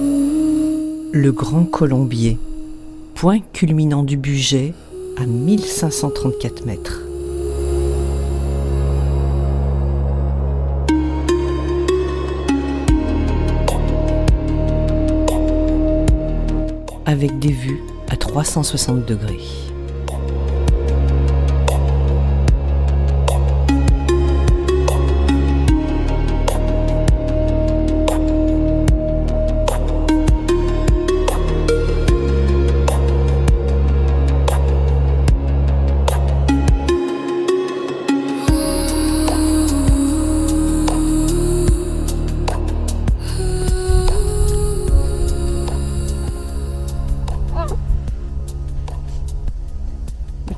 Le Grand Colombier, point culminant du Bugey à 1534 mètres. Avec des vues à 360 degrés.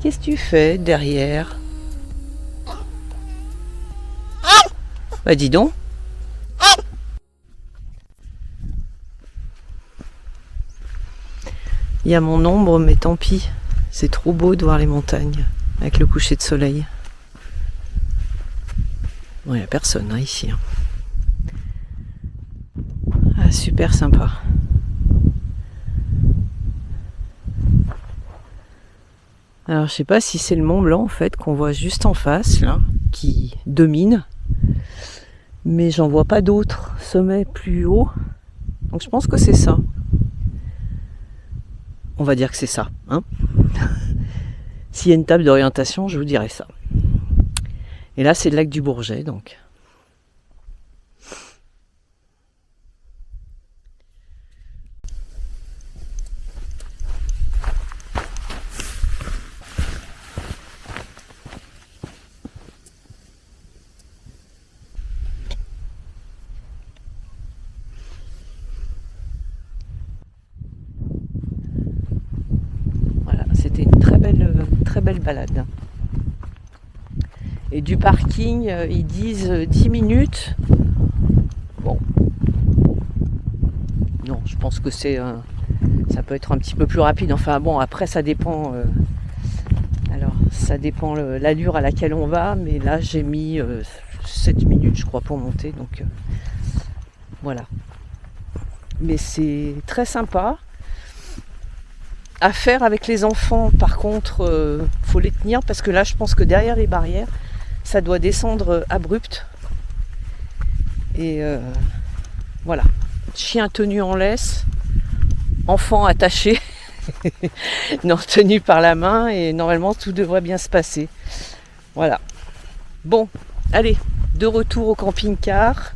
Qu'est-ce que tu fais derrière? Bah dis donc. Il y a mon ombre, mais tant pis. C'est trop beau de voir les montagnes avec le coucher de soleil. Bon, il n'y a personne ici. Ah, super sympa. Alors je sais pas si c'est le Mont Blanc en fait qu'on voit juste en face là, qui domine, mais j'en vois pas d'autres sommets plus hauts, donc je pense que c'est ça. On va dire que c'est ça, hein. S'il y a une table d'orientation, je vous dirai ça. Et là c'est le lac du Bourget donc. C'était une très belle balade. Et du parking, ils disent 10 minutes. Bon. Non, je pense que ça peut être un petit peu plus rapide. Enfin bon, après ça dépend. Alors, ça dépend l'allure à laquelle on va. Mais là, j'ai mis 7 minutes, je crois, pour monter. Donc, voilà. Mais c'est très sympa. À faire avec les enfants, par contre, faut les tenir parce que là, je pense que derrière les barrières, ça doit descendre abrupt. Et voilà, chien tenu en laisse, enfant attaché, non, tenu par la main, et normalement tout devrait bien se passer. Voilà. Bon, allez, de retour au camping-car.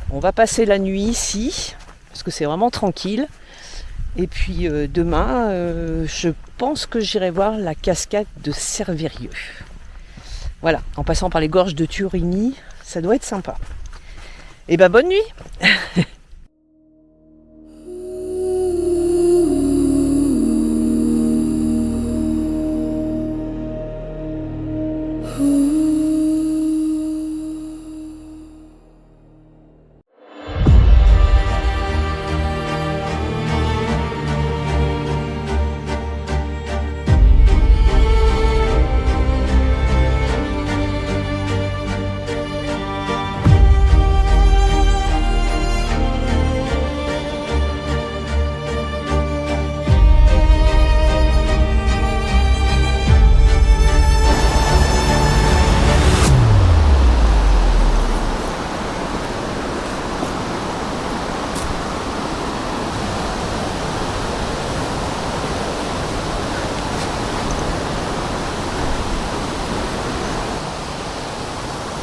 On va passer la nuit ici parce que c'est vraiment tranquille. Et puis demain, je pense que j'irai voir la cascade de Cervérieux. Voilà, en passant par les gorges de Turigny, ça doit être sympa. Et ben bonne nuit.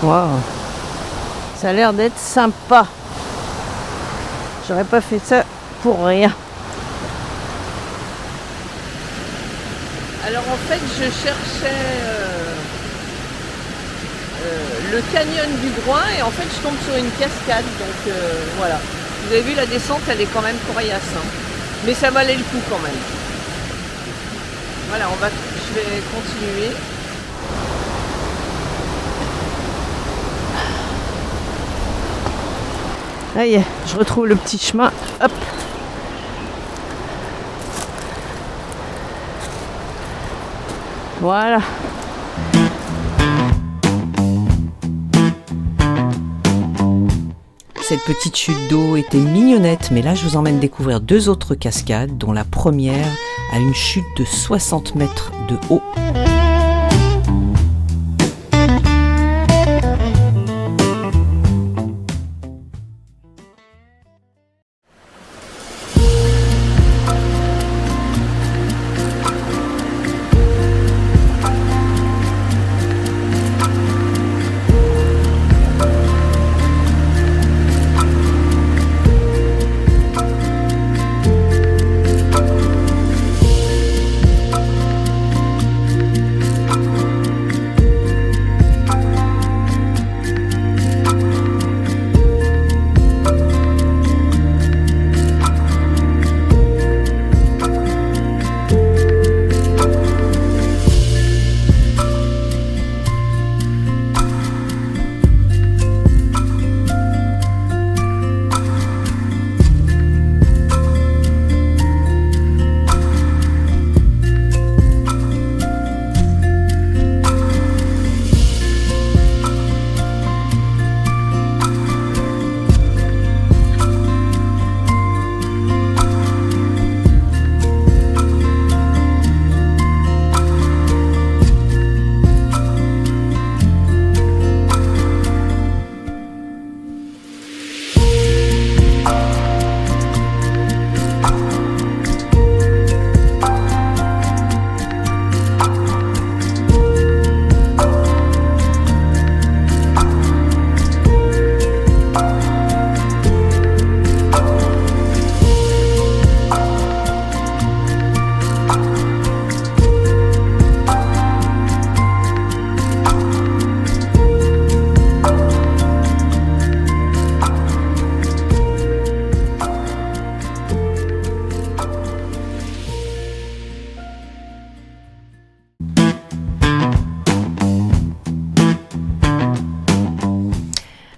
Waouh, ça a l'air d'être sympa. J'aurais pas fait ça pour rien. Alors en fait, je cherchais le canyon du Groin et en fait, je tombe sur une cascade. Donc voilà. Vous avez vu, la descente, elle est quand même coriace, hein. Mais ça valait le coup quand même. Voilà, je vais continuer. Ça y est, je retrouve le petit chemin. Hop. Voilà. cette petite chute d'eau était mignonnette, mais là je vous emmène découvrir 2 autres cascades, dont la première a une chute de 60 mètres de haut.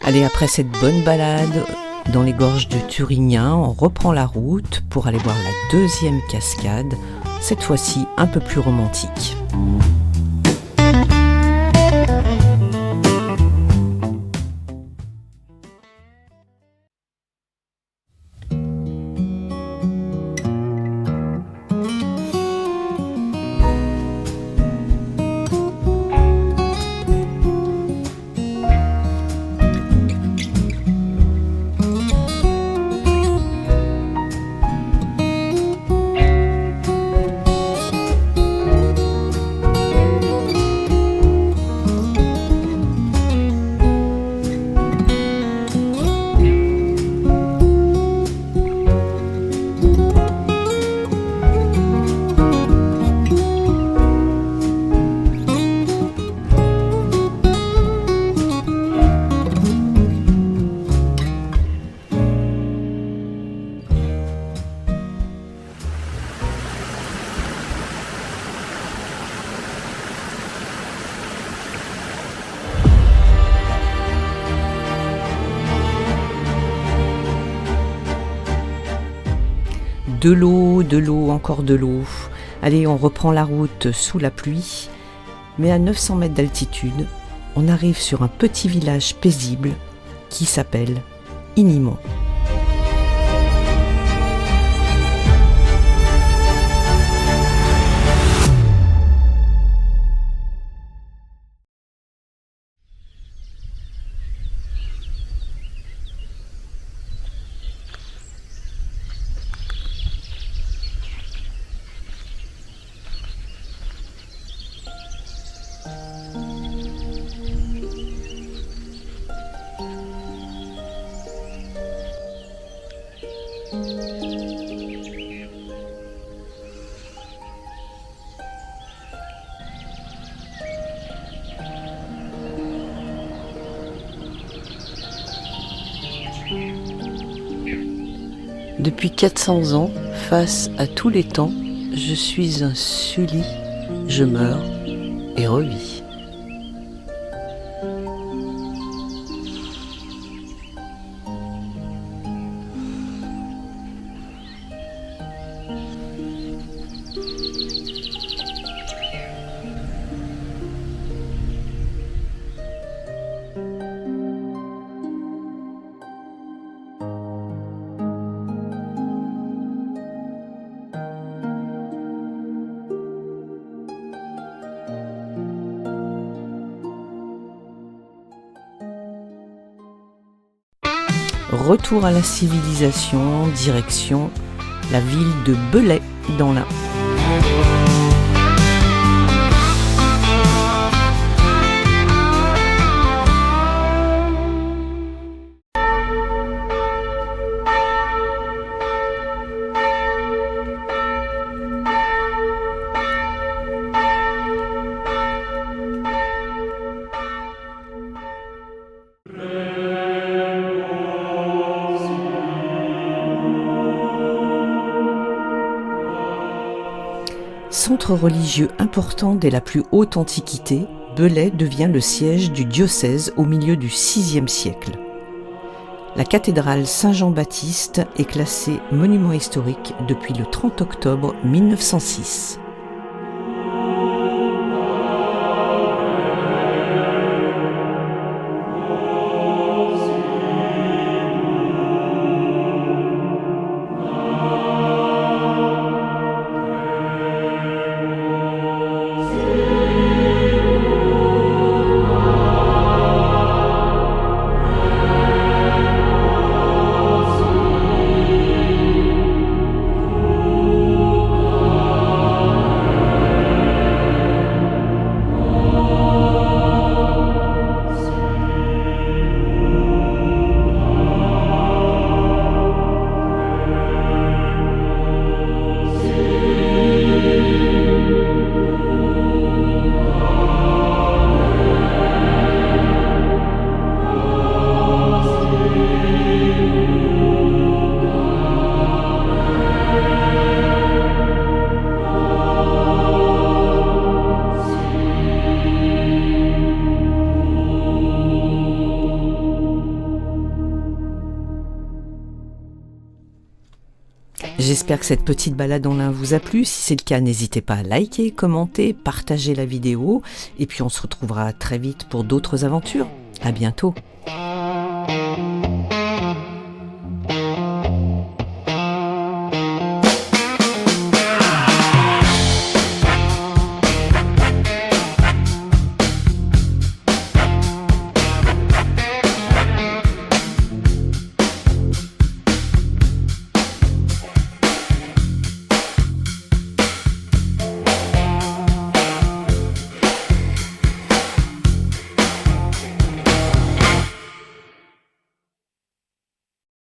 Allez, après cette bonne balade dans les gorges de Thuringia, on reprend la route pour aller voir la deuxième cascade, cette fois-ci un peu plus romantique. De l'eau, encore de l'eau. Allez, on reprend la route sous la pluie. Mais à 900 mètres d'altitude, on arrive sur un petit village paisible qui s'appelle Inimont. Depuis 400 ans, face à tous les temps, je suis un Sully, je meurs et revis. retour à la civilisation, direction la ville de Belay dans l'Ain. Centre religieux important dès la plus haute antiquité, Belay devient le siège du diocèse au milieu du VIe siècle. La cathédrale Saint-Jean-Baptiste est classée monument historique depuis le 30 octobre 1906. J'espère que cette petite balade dans l'Ain vous a plu. Si c'est le cas, n'hésitez pas à liker, commenter, partager la vidéo. Et puis on se retrouvera très vite pour d'autres aventures. À bientôt.